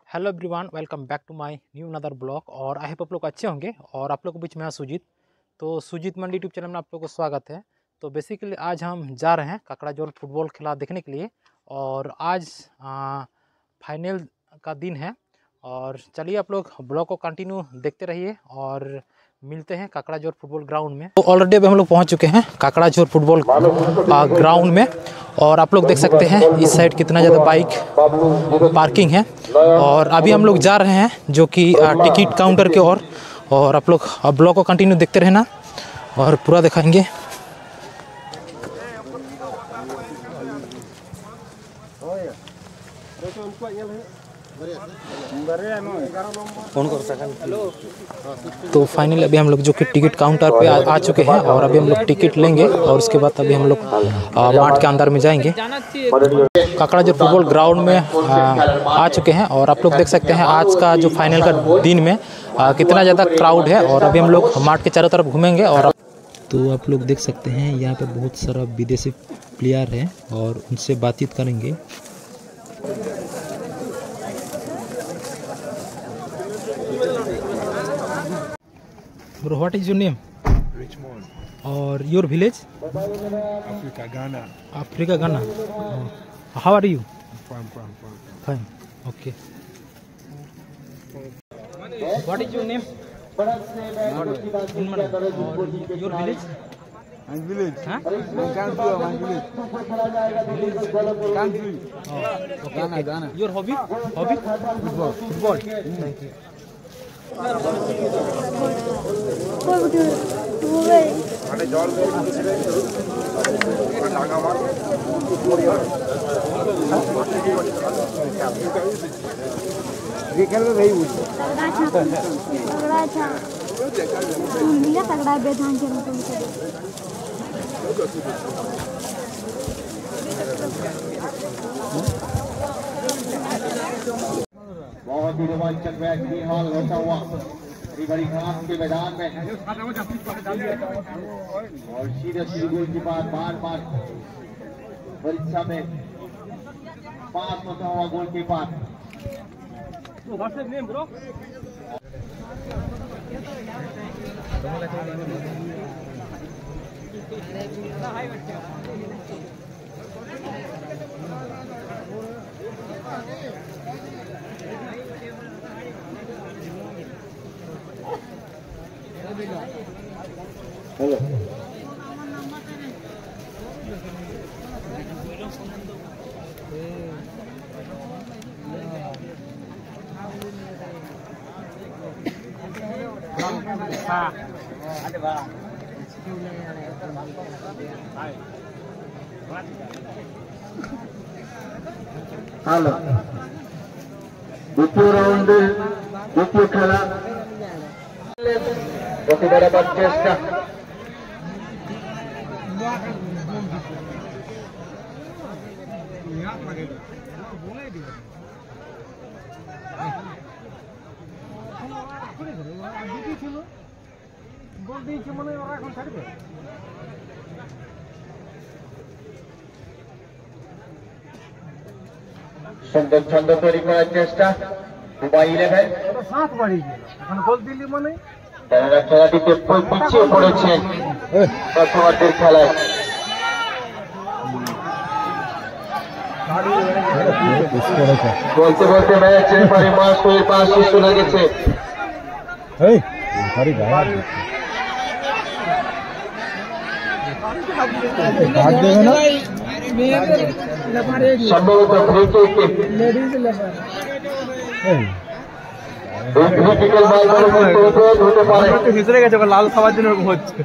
Hello everyone, welcome back to my new another blog. और I hope आप लोग अच्छे होंगे। और आप लोग के बीच में सुजीत। तो सुजीत मंडी यूट्यूब चैनल में आप लोग को स्वागत है। तो बेसिकली आज हम जा रहे हैं काकड़ाझोर फुटबॉल खेला देखने के लिए। और आज फाइनल का दिन है। और चलिए आप लोग ब्लॉग को कंटिन्यू देखते रहिए और मिलते हैं काकड़ाझोर फुटबॉल ग्राउंड में। तो ऑलरेडी अभी हम लोग पहुँच चुके हैं काकड़ाझोर फुटबॉल ग्राउंड में। और आप लोग देख सकते हैं इस साइड कितना ज़्यादा बाइक पार्किंग है। और अभी हम लोग जा रहे हैं जो कि टिकट काउंटर के और आप लोग ब्लॉग को कंटिन्यू देखते रहना और पूरा दिखाएंगे। तो फाइनली अभी हम लोग जो कि टिकट काउंटर पे आ चुके हैं और अभी हम लोग टिकट लेंगे और उसके बाद अभी हम लोग मार्ट के अंदर में जाएंगे। काकड़ाझोर फुटबॉल ग्राउंड में आ चुके हैं और आप लोग देख सकते हैं आज का जो फाइनल का दिन में कितना ज़्यादा क्राउड है। और अभी हम लोग मार्ट के चारों तरफ घूमेंगे। और तो आप लोग देख सकते हैं यहाँ पे बहुत सारा विदेशी प्लेयर हैं और उनसे बातचीत करेंगे। Bro, what is your name? Richmond. Or your village? Africa, Ghana. Africa, Ghana. How are you? Fine. Fine. Okay. What is your name? Or your village? My village? Huh? My country or my village? Country. Okay. Ghana. Your hobby? Football. Thank you. बहुत ही रोमांचक match फिलहाल होता हुआ बड़ी घास के मैदान में और सीधे गोल की बार बार परीक्षा में पास होता हुआ गोलकीपर। हेलो हेलो द्वितीय राउंड द्वितीय खेला बहुत बड़ा चेष्टा সুন্দর ছন্দ তৈরি করার চেষ্টা দুবাই 11 তারা খেলাটিতে পিছিয়ে পড়েছে প্রথমার্ধের খেলায়। বলতে বলতে ম্যাচের পরে মাসের পাশ শেষ হয়ে গেছে। সম্ভবত ভিতরে গেছে লাল খাবার জন্য হচ্ছে।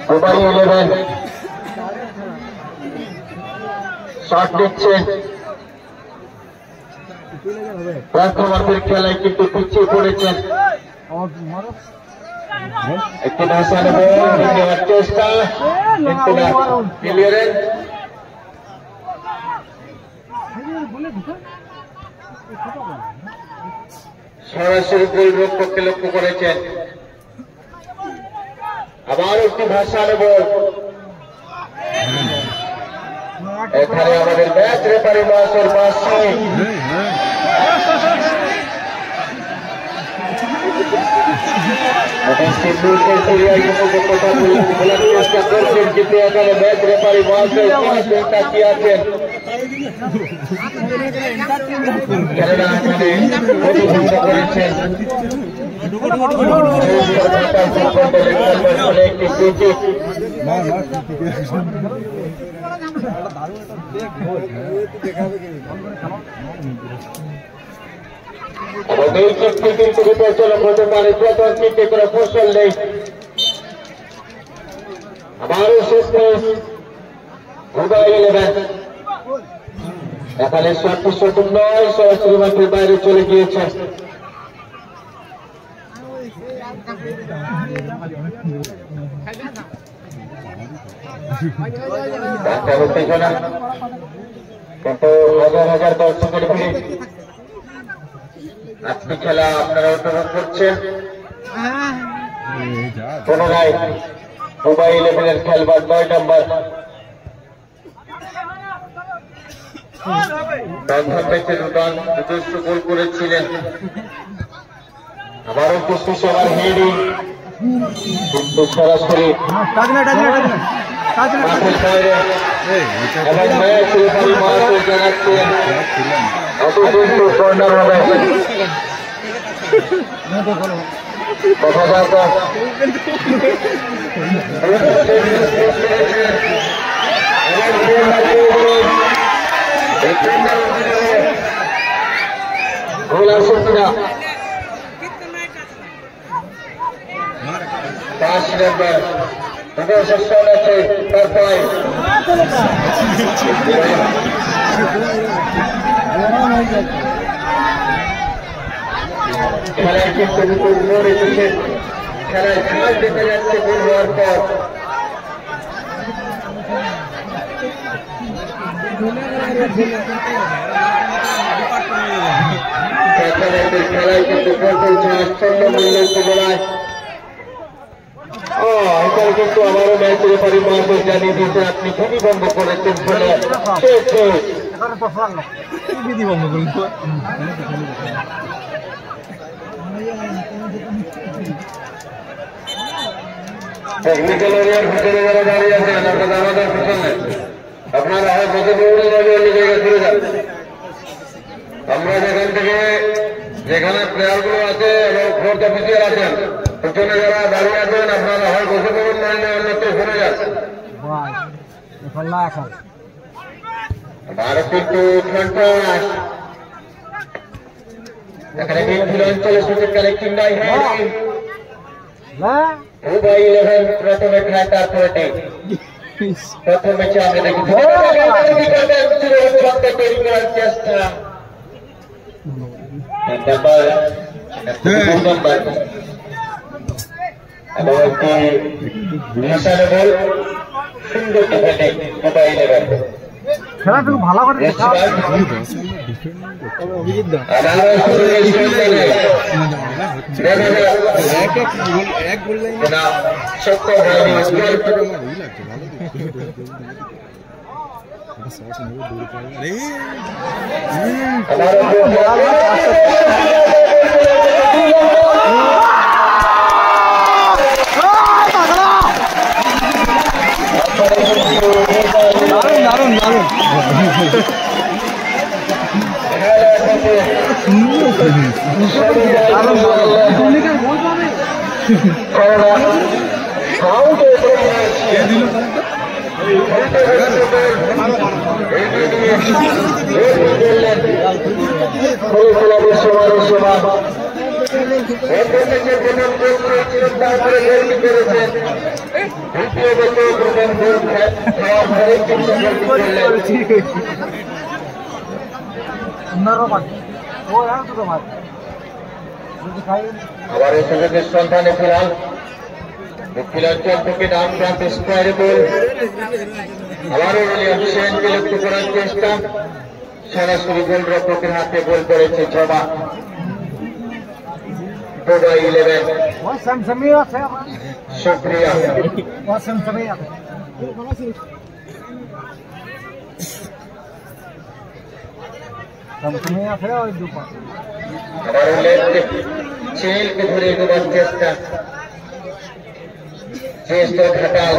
দুবাই 11 শট দিচ্ছে প্রথমার্ধের খেলায় কিন্তু পিছিয়ে পড়েছেন। একটি ভাষার নেওয়ার চেষ্টা ক্লিয়ারেন্স সরাসরি গোলরক্ষককে লক্ষ্য করেছেন। আবার একটি ভাষার বল এখানে আমাদের ম্যাচ রেফারি মহাশয়ের পাশে কথা বলার চেষ্টা করছেন, কিন্তু এখানে ম্যাচ রেফারি মহাশয় তাকিয়ে আছেন। করেছেন হতে পারে চিন্তা করে ফসল নেই। আবারও শেষ এখানে শট নয়, সরাসরি মাঠের বাইরে চলে গিয়েছে। কিন্তু হাজার হাজার দর্শকের ভিড় আজকে খেলা আপনারা উপভোগ করছেন। পুনরায় মুম্বাই 11-এর খেলবার 9 নম্বর নিজস্ব গোল করেছিলেন। আবারও কুস্তি সবার হেডিং, কিন্তু সরাসরি মাঠের বাইরে এবং ম্যাচ রেফারি মহাশয় জানাচ্ছেন কর্নার হবে। কথা যাক গোল আসুন কিনা। 5 নম্বর সেকশন আছে তার পয়েন্ট। খেলায় কিন্তু মোড় এসেছে, খেলায় খেলা দেখা যাচ্ছে গোল হওয়ার পর। খেলায় কিন্তু আশ্চর্য মূল্য বলায় এখানে কিন্তু আমারও ম্যাচ রেফারি মহাশয় জানিয়ে দিয়েছেন আপনি বিধি বন্ধ করেছেন ফলে টেকনিক্যাল এরিয়ার ভিতরে যারা দাঁড়িয়ে আছেন আপনারা আমাদের পিছনে আপনারা হয় বসে পড়ুন, অন্য জায়গায় চলে যান। আমরা যেখান থেকে যেখানে প্লেয়ার গুলো আছে এবং ফোর্থ অফিসিয়াল আছেন পিছনে যারা দাঁড়িয়ে আছেন আপনারা হয় বসে পড়ুন, নইলে অন্যত্র সরে যান। ভারত কিন্তু এখানে মিডফিল্ড অঞ্চলে সুযোগ কালেক্টিং নাই। মুম্বাই 11 প্রথমে খেলা, তারপরে প্রথম ম্যাচে আমরা দেখি তৈরি করার চেষ্টা এবং একটি নিশানে বল সুন্দর ডিফেন্ডিং মুম্বাই 11 খেলা তুমি ভালো করে দারুন দারুন আবার এই সুযোগের সন্ধানে ফিরাল দক্ষিণাঞ্চল থেকে ডান প্রান্ত স্কোয়ারে বল। আবারও উইলিয়াম সেনকে লক্ষ্য করার চেষ্টা, সরাসরি গোলরক্ষকের হাতে বল করেছে জবা। মুম্বাই 11 শুক্রিয়া। আবারও লেফট চেলকে ধরে এগোবার চেষ্টা ঘাটাল।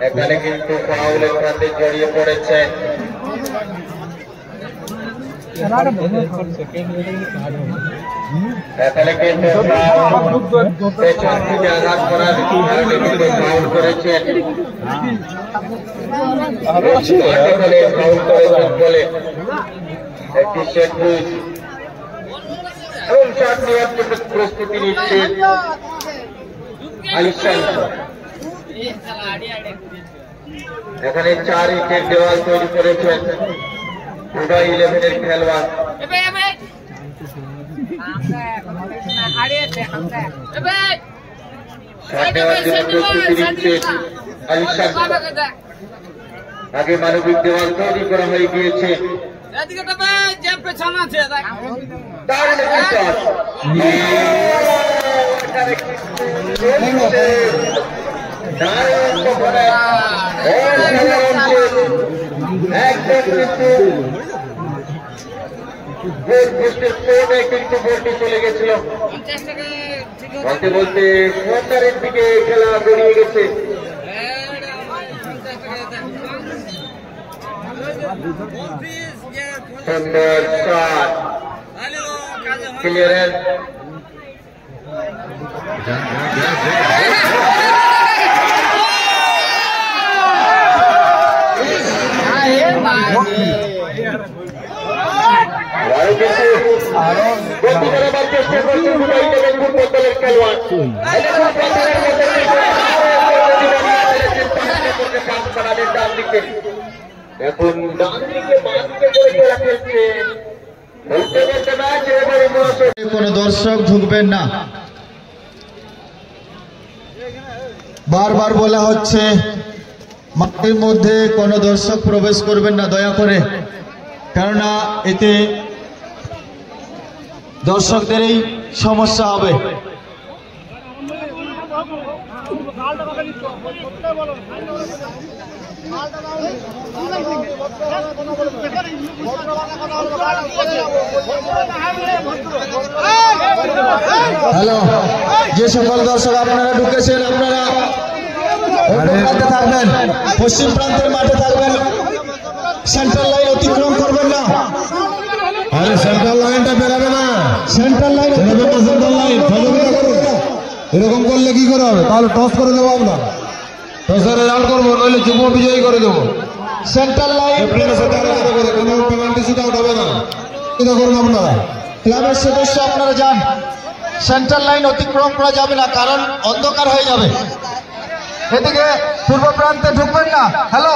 এখানে কিন্তু ফাউলের প্রান্তে জড়িয়ে পড়েছে। এখানে কিন্তু পেছন থেকে আঘাত করার কারণে কিন্তু ফাউল করেছেন। ফাউল করেছেন বলে একটি সেট বুঝ এবং চার নেওয়ার জন্য প্রস্তুতি নিচ্ছে আলিশান। এখানে 4 উইকেট দেওয়াল তৈরি করেছেন উদা 11-এর খেলোয়াড়। আগে মানবিক দেওয়াল তৈরি করা হয়ে গিয়েছে। কিন্তু বলটি চলে গেছিল বলতে বলতে কোয়ার্টারের দিকে খেলা গড়িয়ে গেছে। সুন্দর শট ক্লিয়ারেন্স। এখন ডান দিকে বাঁ দিকে করে খেলা খেলছে। কোনো দর্শক ঢুকবেন না, বারবার বলা হচ্ছে মাঠের মধ্যে কোনো দর্শক প্রবেশ করবেন না দয়া করে, কেননা এতে দর্শকদেরই সমস্যা হবে। হ্যালো, যে সকল দর্শক আপনারা ঢুকেছেন আপনারা প্রান্তে থাকবেন, পশ্চিম প্রান্তের মাঠে থাকবেন, সেন্ট্রাল লাইন অতিক্রম করবেন না। আরে সেন্ট্রাল লাইনটা বেরাবে না, সেন্ট্রাল লাইন সেন্ট্রাল লাইন এরকম করলে কি করে হবে? তাহলে টস করে দেবো, আমরা টসের রেজাল্ট করবো, নইলে যুব বিজয়ী করে দেবো। সেন্ট্রাল লাইন কোনো পেনাল্টি শুট আউট হবে না, এটা করুন আপনারা ক্লাবের সদস্য আপনারা যান। সেন্ট্রাল লাইন অতিক্রম করা যাবে না, কারণ অন্ধকার হয়ে যাবে। এদিকে পূর্ব প্রান্তে ঢুকবেন না, হ্যালো,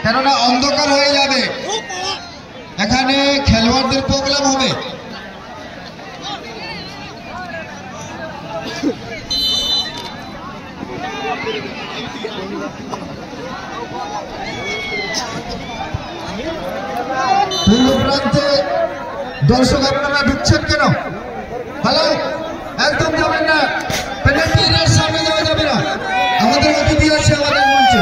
কেননা অন্ধকার হয়ে যাবে, এখানে খেলোয়াড়দের প্রোগ্রাম হবে। পূর্ব প্রান্তে দর্শক আপনারা ঢুকছেন কেন? হ্যালো, একদম যাবেন না, পেনাল্টি এরিয়ার সামনে যাওয়া যাবে না। আমাদের অতিথি আছে আমাদের মঞ্চে,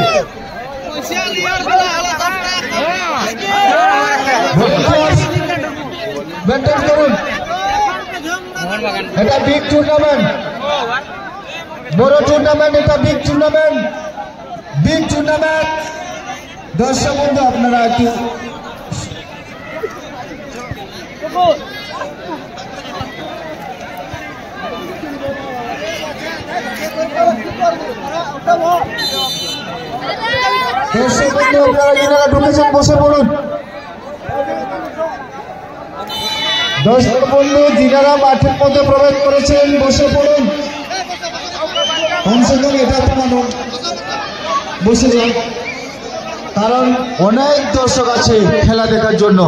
মেনটেন করুন। এটা বিগ টুর্নামেন্ট, বড় টুর্নামেন্ট, এটা বিগ টুর্নামেন্ট, বিগ টুর্নামেন্ট। দর্শক বন্ধু আপনারা একটু দর্শক বন্ধু আপনারা যারা ঢুকেছেন বসে পড়ুন। দর্শক বন্ধু যিনারা মাঠের মধ্যে প্রবেশ করেছেন বসে পড়ুন, কমসে কম এটা তো মানুষ বসে যান, কারণ অনেক দর্শক আছে খেলা দেখার জন্য।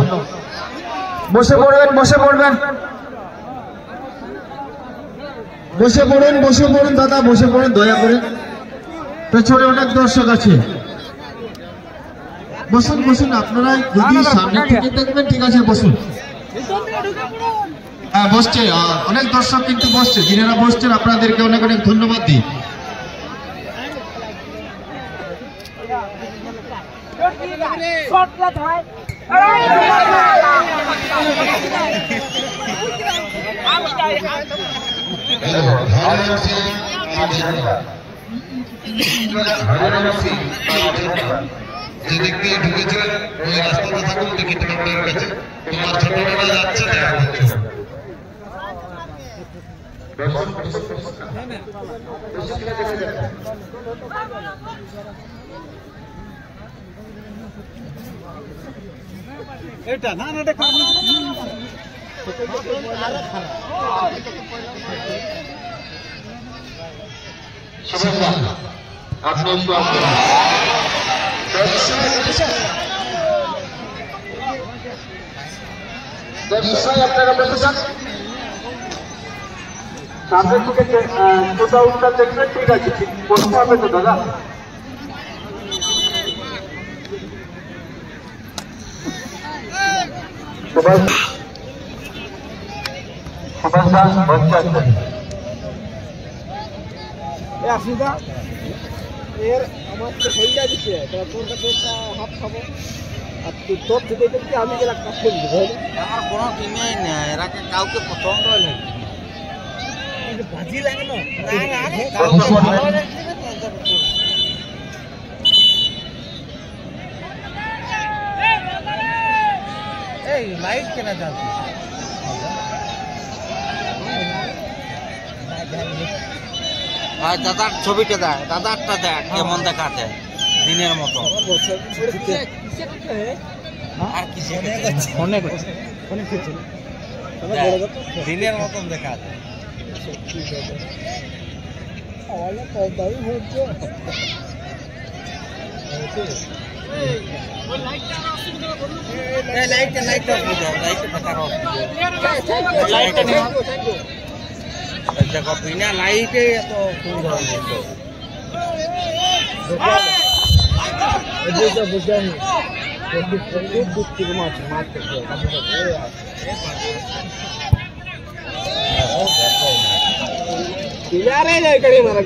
বসে পড়বেন, বসে পড়বেন, বসে পড়ুন, বসে পড়ুন দাদা, বসে পড়ুন দয়া করে, পেছনে অনেক দর্শক আছে। বসুন বসুন, আপনারা যদি সামনে থেকে দেখবেন ঠিক আছে, বসুন। হ্যাঁ বসছে, অনেক দর্শক কিন্তু বসছে, যিনারা বসছেন আপনাদেরকে অনেক অনেক ধন্যবাদ দিই। যেদিক দিয়ে ঢুকেছিলেন ওই রাস্তাটা থাকুন টিকিট কাউন্টারের কাছে তোমার ছোটবেলা যাচ্ছে দেখা হচ্ছে এটা না না এটা শুভেচ্ছা আপনি একটু আসুন ব্যবসায় আপনারা বসে যান সামনের থেকে ছোটা উত্তর দেখবেন ঠিক আছে বসতে হবে তো দাদা সুভাষ দাস বলছে আসিদা এর আমার তো হইয়া দিচ্ছে তোর কাছে একটা হাফ খাবো আর তোর থেকে দেখতে আমি গেলাম কাজ করে দিব আমার কোনো কিনেই না এরা কাউকে পছন্দ হয় না ভাজি লাগে না কাউকে ভালো লাগছে এই লাইট কেনা যাচ্ছে আর দাদার ছবিটা দেখ দাদারটা দেখ কেমন দেখাতে দিনের মতো আর কি অনেক দিনের মতন দেখাতে লাইটটা লাইটটা দেখো বিনা লাইটে এত সুন্দর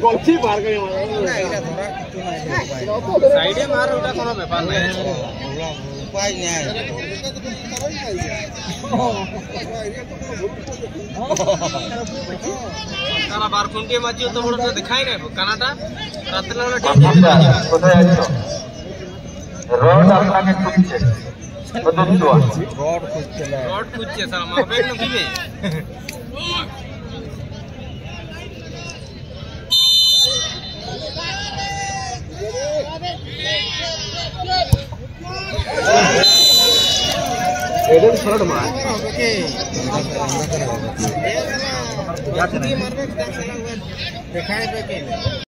গল্পি পার করে সাইডে মার ওটা কোনো ব্যাপার নাই উপায় নেই কানা বার কোনটি মাঝিও তো বড় দেখাই না কানাটা রাতে লাগলে কোথায় আছো রোড আপনাকে খুঁজছে রড খুঁজছে স্যার আমার ব্যাগ নকিবে এটা শর্ট মার ওকে দেখাই